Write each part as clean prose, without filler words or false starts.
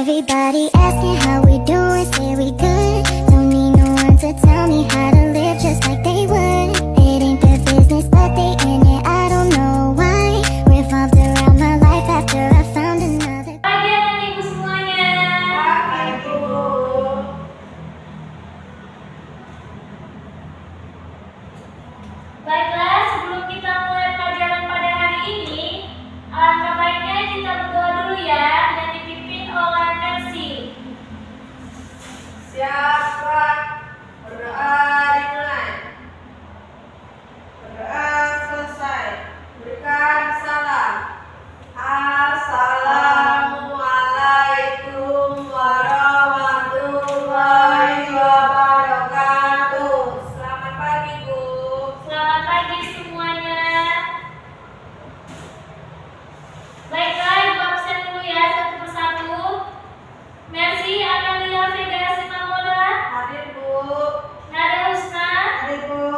Everybody asking how we doing, say we good. Don't need no one to tell me how to live just like they would. It ain't their business, but they in it, I don't know why. Revolved around my life after I found another. Pagi anak ibu semuanya. Pagi Bu. Baiklah, sebelum kita mulai pelajaran pada hari ini, alangkah baiknya kita berdoa dulu ya, dan dipimpin oleh Mercy. Siapa? Berdoa dimulai. Berdoa selesai. Berikan salam. Assalamualaikum warahmatullahi wabarakatuh. Selamat pagi Bu. Selamat pagi semuanya. Baiklah, ibu absen dulu ya satu persatu. Mercy, Amelia Vega Simamoda, Hadir Bu. Nada Husna. Hadir Bu.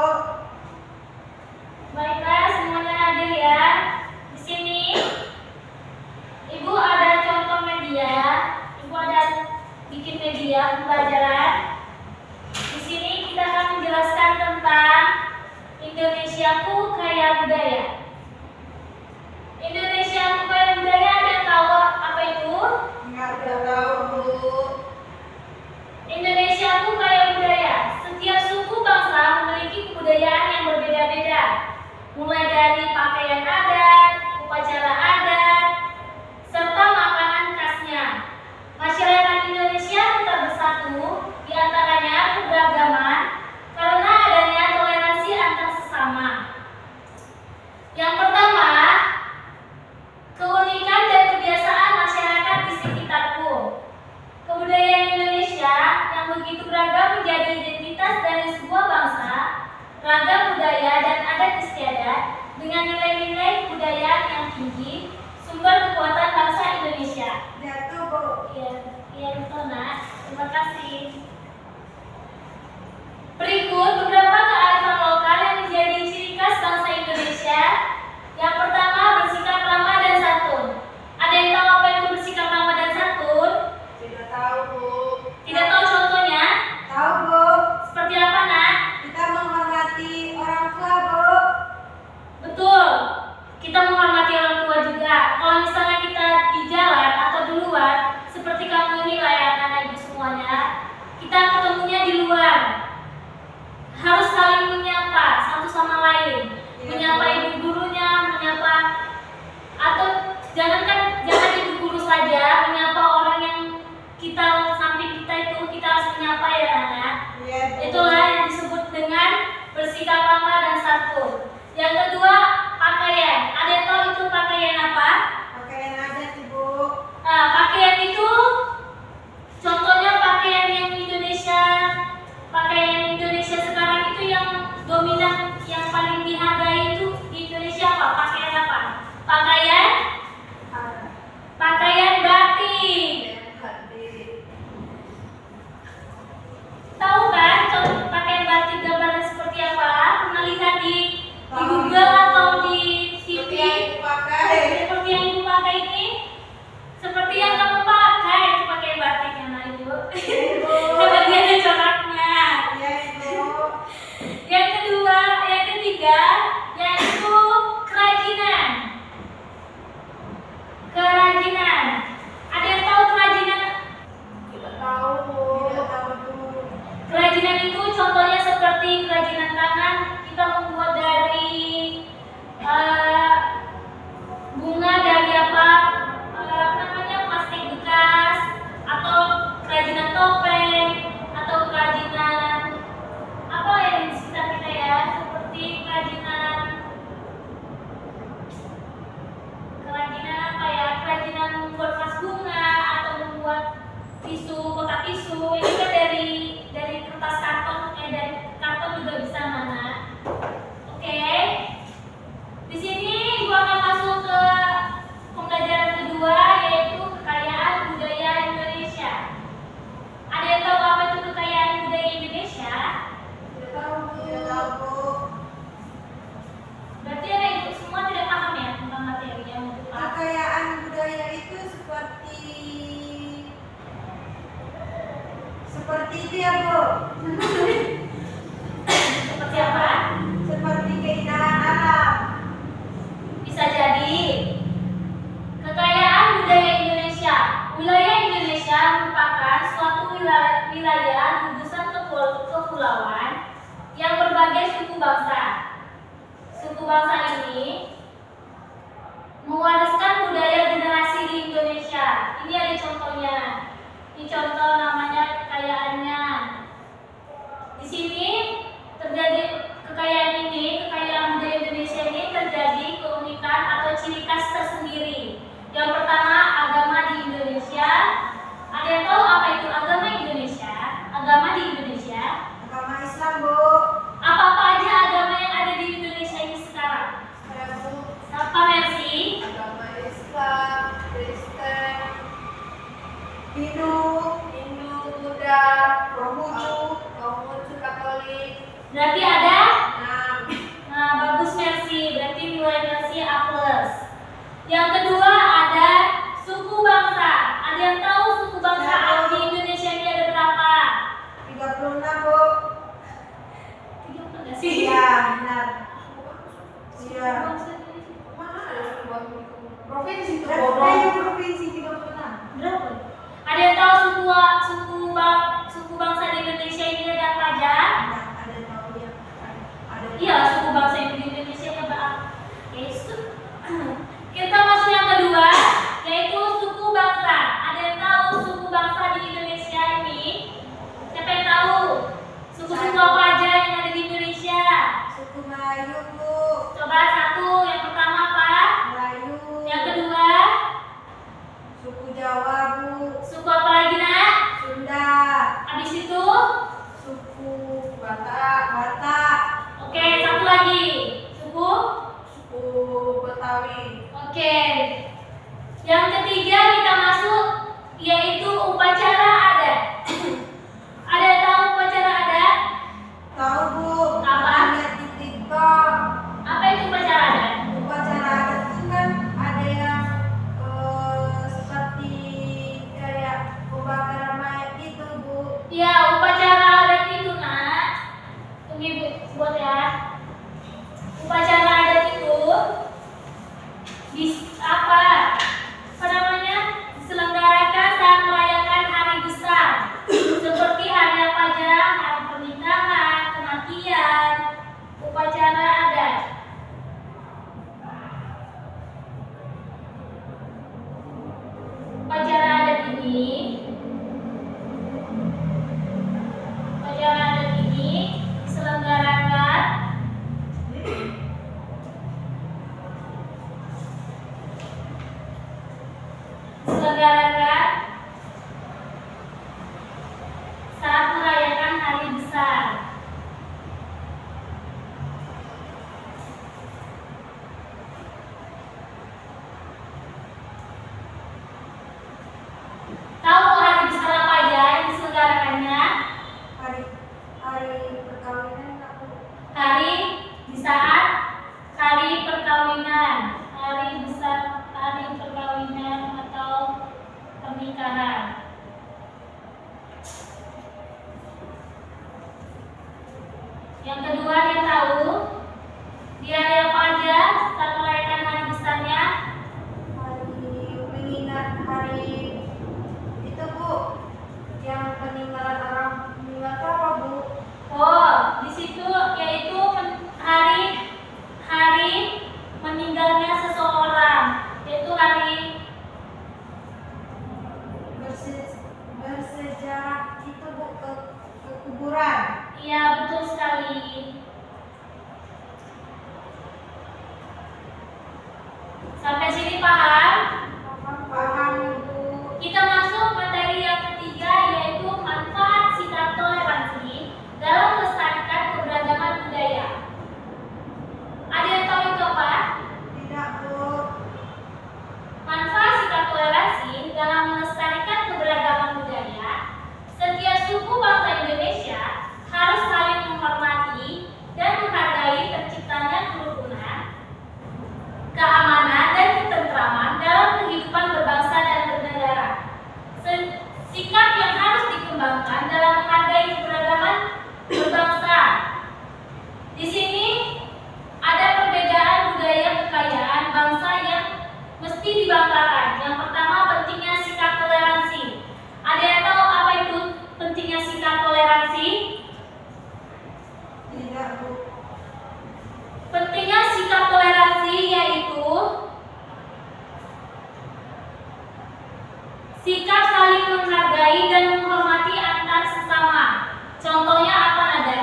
Baiklah, semuanya hadir ya. Di sini ibu ada contoh media, ibu ada bikin media pembelajaran. Di sini kita akan menjelaskan tentang Indonesiaku Kaya Budaya. Indonesiaku Kaya Budaya, ada yang tahu apa itu? Enggak tahu Bu. Indonesiaku Kaya Budaya. Setiap suku bangsa memiliki kebudayaan yang berbeda-beda, mulai dari pakaian adat, upacara adat, serta makanan khasnya. Masyarakat Indonesia tetap bersatu, di antaranya keberagaman, karena adanya toleransi antar sesama. Yang pertama, keunikan dan kebiasaan masyarakat di sekitarku. Kebudayaan Indonesia yang begitu beragam menjadi identitas dari sebuah bangsa, ragam budaya dan adat istiadat dengan nilai-nilai kebudayaan yang tinggi, sumber kekuatan bangsa Indonesia. Jatuh Bu. Iya betul nak. Terima kasih. Berikut beberapa kearifan lokal yang menjadi ciri khas bangsa Indonesia. Yang pertama, bersikap ramah dan santun. Ada yang tahu apa itu bersikap ramah dan santun? Tidak tahu Bu. Tidak tahu contohnya? Tahu Bu. Seperti apa nak? Kita menghormati orang tua Bu. Betul. Kita menghormati orang tua juga. Kalau misalnya kita di jalan atau di luar, seperti kamu ini lah ya anak-anak ibu semuanya, kita ketemunya di luar. Harus saling menyapa satu sama lain. Menyapa ibu gurunya, menyapa, atau jangan ibu guru saja, menyapa orang yang kita samping kita itu kita harus menyapa ya anak. Iya Bu. Itulah yang disebut dengan bersikap ramah dan santun. Yang kedua, pakaian. Ada yang tahu itu pakaian apa? Pakaian adat Bu. Pakaian itu contohnya pakaian yang Indonesia, pakaian Indonesia sekarang itu yang dominan, yang paling dihargai itu di Indonesia apa? Pakaian apa? Pakaian batik. Tahu kan contoh pakaian batik gambarnya seperti apa? Pernah lihat di Google atau di TV? Seperti yang dipakai. Seperti yang ibu pakai ini? Seperti yang kamu pakai itu pakaian batiknya nah ibu. Karena dia ada coraknya. Iya Bu. Yang kedua, yang ketiga, yaitu kerajinan. Seperti itu ya, Bu. Seperti apa? Seperti keindahan alam. Bisa jadi. Kekayaan budaya Indonesia. Wilayah Indonesia merupakan suatu wilayah gugusan kepulauan yang berbagai suku bangsa. Suku bangsa ini mewariskan budaya generasi di Indonesia. Ini ada contohnya. Ini contoh namanya kekayaannya. Di sini terjadi kekayaan budaya Indonesia ini terjadi keunikan atau ciri khas tersendiri. Yang pertama, agama di Indonesia. Ada yang tahu apa itu agama Indonesia? Agama di Indonesia. Agama Islam, Bu. Apa-apa aja agama yang ada di Indonesia ini sekarang? Saya, Bu. Apa Mercy? Agama Islam, Kristen, Hindu, Buddha, Konghucu, Katolik. Berarti ada? Nah, Nah, bagus Mercy. Berarti nilai Mercy A+. Yang kedua ada suku bangsa. Ada yang tahu suku bangsa di Indonesia ini ada berapa? 36, Bu. 30 nggak sih? Iya, benar. Iya. Provinsi itu Ayo provinsi 36. Berapa? Ada yang tahu suku bangsa di Indonesia ini ada apa aja? Nah, ada tahu ya. Ada. Iya, suku bangsa yang di Indonesia ada berapa? Yesus. Kita masuk yang kedua, yaitu suku bangsa. Ada yang tahu suku bangsa di Indonesia ini? Siapa yang tahu? Suku-suku apa aja yang ada di Indonesia? Suku Melayu, Bu. Coba satu, yang pertama apa? Melayu. Yang kedua, Suku Jawa, Bu. suku apa lagi nak? Sunda. Habis itu, Suku Batak. oke, satu lagi, suku. Suku Betawi. Oke. Yang ketiga kita masuk yaitu upacara adat. Ada yang tahu upacara adat? Tahu, Bu. Apa? Lihat di TikTok. Apa itu upacara adat? Upacara adat itu kan ada yang seperti kayak pembakaran mayat gitu, Bu. Ya, upacara adat itu nak. Tunggu Ibu buat ya. Upacara adat itu apa namanya? Diselenggarakan saat merayakan hari besar seperti hari apa aja? Hari pernikahan, kematian, upacara adat. Upacara adat ini diselenggarakan saat merayakan hari besar. Tahu hari besar apa aja yang diselenggarakannya? Hari perkawinan nggak, Bu? Hari di saat hari perkawinan, hari besar, hari perkawinan atau pernikahan. Yang kedua dia tahu dia ada apa aja saat merayakan hari besarnya? Hari mengingat hari itu, Bu. Yang peninggalan orang meninggal itu apa, Bu? Oh, di situ yaitu hari meninggalnya seseorang, yaitu hari bersejarah itu, Bu, ke kuburan. iya betul sekali. Sampai sini paham? Paham, Bu. Kita masuk materi yang ketiga yaitu manfaat sikap toleransi dalam melestarikan keberagaman budaya. Ada yang tahu itu apa? Tidak, Bu. Manfaat sikap toleransi dalam melestarikan keberagaman budaya. Setiap suku bangsa Indonesia harus saling menghormati dan menghargai terciptanya kerukunan, keamanan dan ketentraman dalam kehidupan berbangsa dan bernegara. Sikap yang harus dikembangkan kembangkan dalam menghargai keberagaman berbangsa. Di sini ada perbedaan budaya kekayaan bangsa yang mesti dibanggakan. Yang pertama, pentingnya sikap toleransi. Ada yang tahu apa itu pentingnya sikap toleransi? Tidak, Bu. Pentingnya sikap toleransi yaitu sikap saling menghargai dan menghormati antar sesama. Contohnya apa, Nada?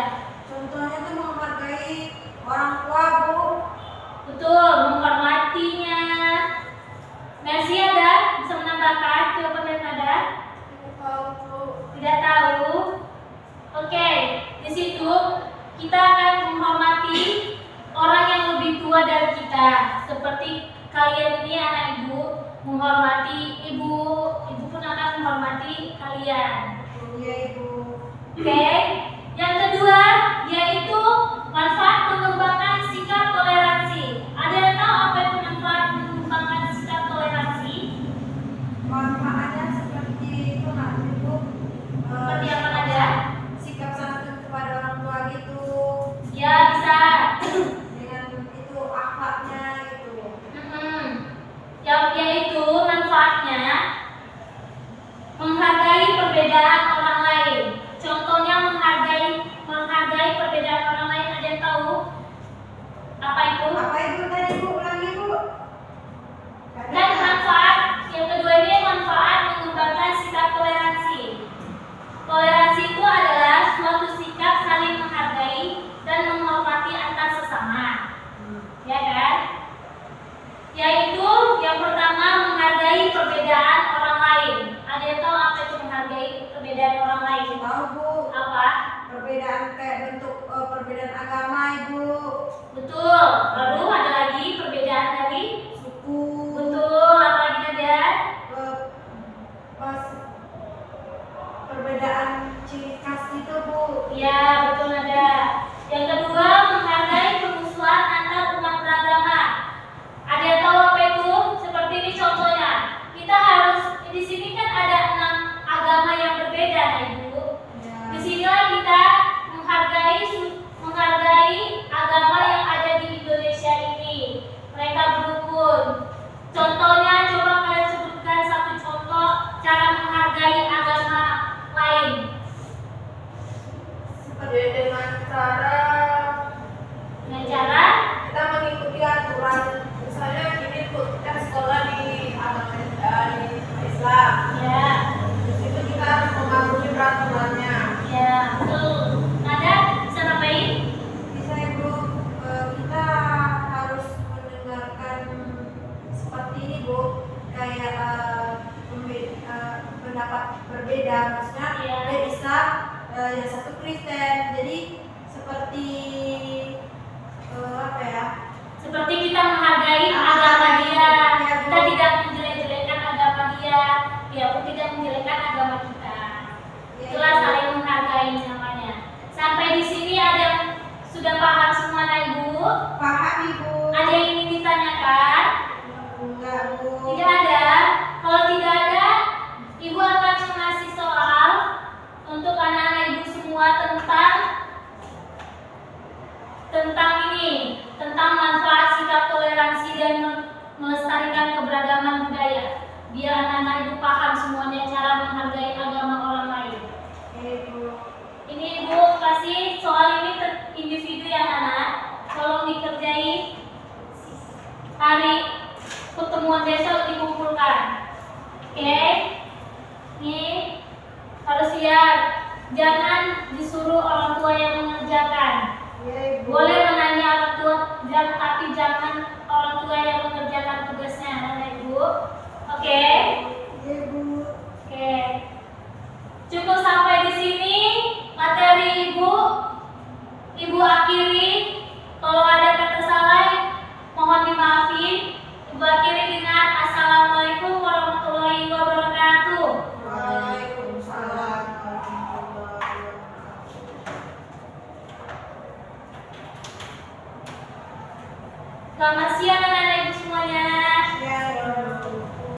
Contohnya tuh menghargai orang tua, Bu. Betul, menghormatinya. Mercy ada bisa menambahkan jawaban dari Nada? Tidak tahu, Bu. Tidak tahu. Oke, di situ kita akan menghormati orang yang lebih tua dari kita. Seperti kalian ini anak ibu menghormati ibu, ibu pun akan menghormati kalian. Iya, Ibu. Oke, yang kedua yaitu manfaat mengembangkan sikap toleransi. Ada yang tahu apa itu manfaat mengembangkan sikap toleransi? Manfaatnya seperti itu nanti, Bu. Seperti apa, Nada? Sikap santun kepada orang tua gitu. Ya, bisa. Dengan itu akhlaknya gitu. Yang yaitu manfaatnya menghargai perbedaan orang lain. Contohnya menghargai perbedaan orang lain. Ada yang tahu apa itu? Apa itu tadi, Bu? Ulangi, Bu. Dan manfaat yang kedua ini manfaat mengembangkan sikap toleransi. Toleransi itu adalah suatu sikap saling menghargai dan menghormati antar sesama. Ya kan? Yaitu yang pertama menghargai perbedaan orang lain. Ada yang tahu apa itu menghargai perbedaan orang lain? Tahu, Bu. Apa? Perbedaan kayak bentuk perbedaan agama, Ibu. Betul. Lalu ada lagi perbedaan dari Suku. betul. Apa lagi ada? Pas perbedaan ciri khas itu, Bu. Ya, betul ada. Yang kedua menghargai permusuhan antar umat beragama. Ada yang tahu apa itu? Seperti ini contohnya. Kita harus di sini kan ada 6 agama yang berbeda, nah, Ibu. Ya. Disinilah kita menghargai agama yang ada di Indonesia ini. Mereka berukun. Contohnya coba kalian sebutkan satu contoh cara menghargai agama lain. Seperti dengan cara Dengan cara kita mengikuti aturan. Misalnya gini, Bu, kita sekolah di agama di Islam. ya, Di situ kita harus mematuhi peraturannya. ya, betul. Nada bisa nambahin? Bisa, Ibu. Kita harus mendengarkan seperti ini, Bu. Kayak pendapat berbeda, maksudnya Iya. dia Islam, yang satu Kristen. Jadi seperti apa ya? Seperti kita menghargai agama dia. Ya, Bu. Kita tidak menjelek-jelekan agama dia pun tidak menjelekkan agama kita. Ya, Itulah Ibu. saling menghargai namanya. Sampai di sini ada yang sudah paham semua, nah, Ibu? Paham, Ibu. Ada yang ingin ditanyakan? Enggak, Bu. Tidak ada. Kalau tidak ada, Ibu akan mengasih soal untuk anak-anak Ibu semua tentang ini, tentang manfaat sikap toleransi dan melestarikan keberagaman budaya. Biar anak-anak Ibu paham semuanya cara menghargai agama orang lain. Oke, Bu. Ini Ibu kasih soal ini individu ya, anak. Tolong dikerjai hari pertemuan besok dikumpulkan. Oke? Nih harus siap. Jangan disuruh orang tua yang mengerjakan. Ya, Ibu. Boleh menanya orang tua, tapi jangan orang tua yang mengerjakan tugasnya, anak ibu. Oke?